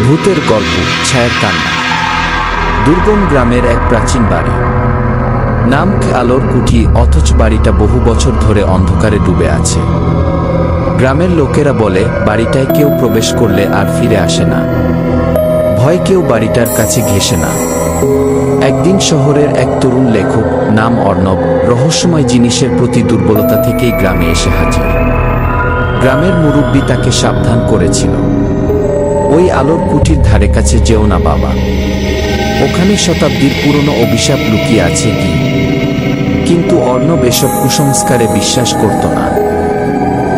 ভূতের গল্প, ছায়ার কান্না। দুর্গম গ্রামের এক প্রাচীন বাড়ি, নাম আলোর কুঠি, অথচ বাড়িটা বহু বছর ধরে অন্ধকারে ডুবে আছে। গ্রামের লোকেরা বলে বাড়িটায় কেউ প্রবেশ করলে আর ফিরে আসে না, ভয় কেউ বাড়িটার কাছে ঘেঁষে না। একদিন শহরের এক তরুণ লেখক, নাম অর্ণব, রহস্যময় জিনিসের প্রতি দুর্বলতা থেকেই গ্রামে এসে হাজির। গ্রামের মুরব্বী তাকে সাবধান করেছিল, ওই আলোর কুঠির ধারে কাছে যেও না বাবা, ওখানে শতাব্দীর পুরনো অভিশাপ লুকিয়ে আছে কি। কিন্তু অর্ণব এসব কুসংস্কারে বিশ্বাস করত না।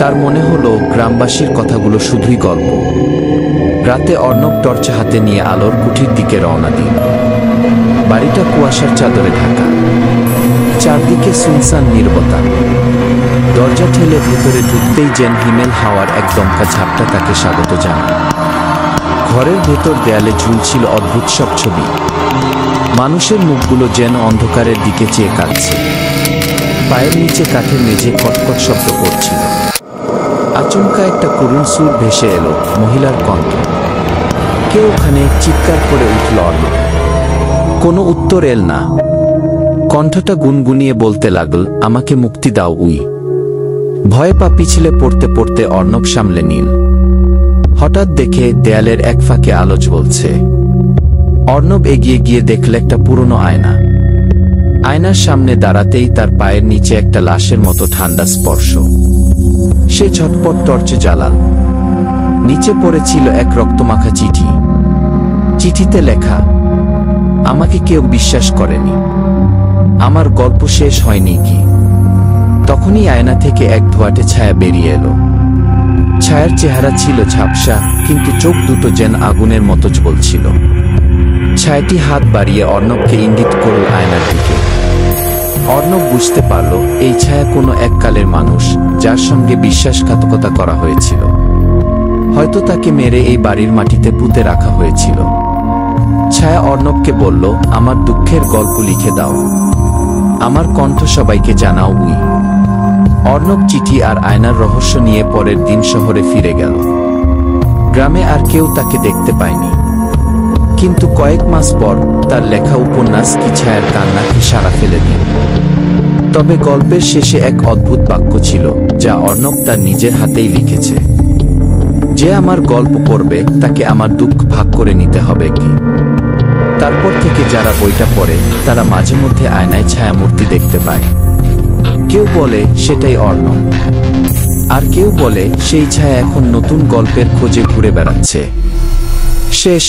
তার মনে হলো গ্রামবাসীর কথাগুলো শুধুই গল্প। রাতে অর্ণব টর্চ হাতে নিয়ে আলোর কুঠির দিকে রওনা দিল। বাড়িটা কুয়াশার চাদরে ঢাকা, চারদিকে সুনসান নীরবতা। দরজা ঠেলে ভেতরে ঢুকতেই যেন হিমেল হাওয়ার এক দমকা ঝাপটা তাকে স্বাগত জানায়। ঘরের ভেতর দেয়ালে ঝুলছিল অদ্ভুত সব ছবি, মানুষের মুখগুলো যেন অন্ধকারের দিকে চেয়ে কাঁদছে। পায়ের নিচে কাঠের মেঝে কটকট শব্দ করছিল। আচমকা একটা করুণ সুর ভেসে এলো, মহিলার কণ্ঠ। কেউ ওখানে, চিৎকার করে উঠল অর্ণব। কোনো উত্তর এল না। কণ্ঠটা গুনগুনিয়ে বলতে লাগল, আমাকে মুক্তি দাও উই। ভয়ে পা পিছলে পড়তে পড়তে অর্ণব সামলে নিল। হঠাৎ দেখে দেয়ালের এক ফাঁকে আলো জ্বলছে। অর্ণব এগিয়ে গিয়ে দেখল একটা পুরনো আয়না। আয়নার সামনে দাঁড়াতেই তার পায়ের নিচে একটা লাশের মতো ঠান্ডা স্পর্শ। সে ঝটপট টর্চে জ্বালাল। নিচে পড়েছিল এক রক্তমাখা চিঠি। চিঠিতে লেখা, আমাকে কেউ বিশ্বাস করেনি, আমার গল্প শেষ হয়নি কি। তখনই আয়না থেকে এক ধোঁয়াটে ছায়া বেরিয়ে এলো। ছায়ার চেহারা ছিল ঝাপসা, কিন্তু চোখ দুটো যেন আগুনের মতো জ্বলছিল। ছায়াটি হাত বাড়িয়ে অর্ণবকে ইঙ্গিত করল আয়নার দিকে। অর্ণব বুঝতে পারল এই ছায়া কোনো এককালের মানুষ, যার সঙ্গে বিশ্বাসঘাতকতা করা হয়েছিল। হয়তো তাকে মেরে এই বাড়ির মাটিতে পুঁতে রাখা হয়েছিল। ছায়া অর্ণবকে বলল, আমার দুঃখের গল্প লিখে দাও, আমার কণ্ঠ সবাইকে জানাও উই। অর্ণব চিঠি আর আয়নার রহস্য নিয়ে পরের দিন শহরে ফিরে গেল। গ্রামে আর কেউ তাকে দেখতে পায়নি। কিন্তু কয়েক মাস পর তার লেখা উপন্যাস কি ছায়ার কান্না কি সাড়া ফেলে দিল। তবে গল্পের শেষে এক অদ্ভুত বাক্য ছিল, যা অর্ণব তার নিজের হাতেই লিখেছে, যে আমার গল্প পড়বে তাকে আমার দুঃখ ভাগ করে নিতে হবে কি। তারপর থেকে যারা বইটা পড়ে তারা মাঝে মধ্যে আয়নায় ছায়ামূর্তি দেখতে পায়। কেউ বলে সেটাই অর্ণব, আর কেউ বলে সেই ছায়া এখন নতুন গল্পের খোঁজে ঘুরে বেড়াচ্ছে। শেষ।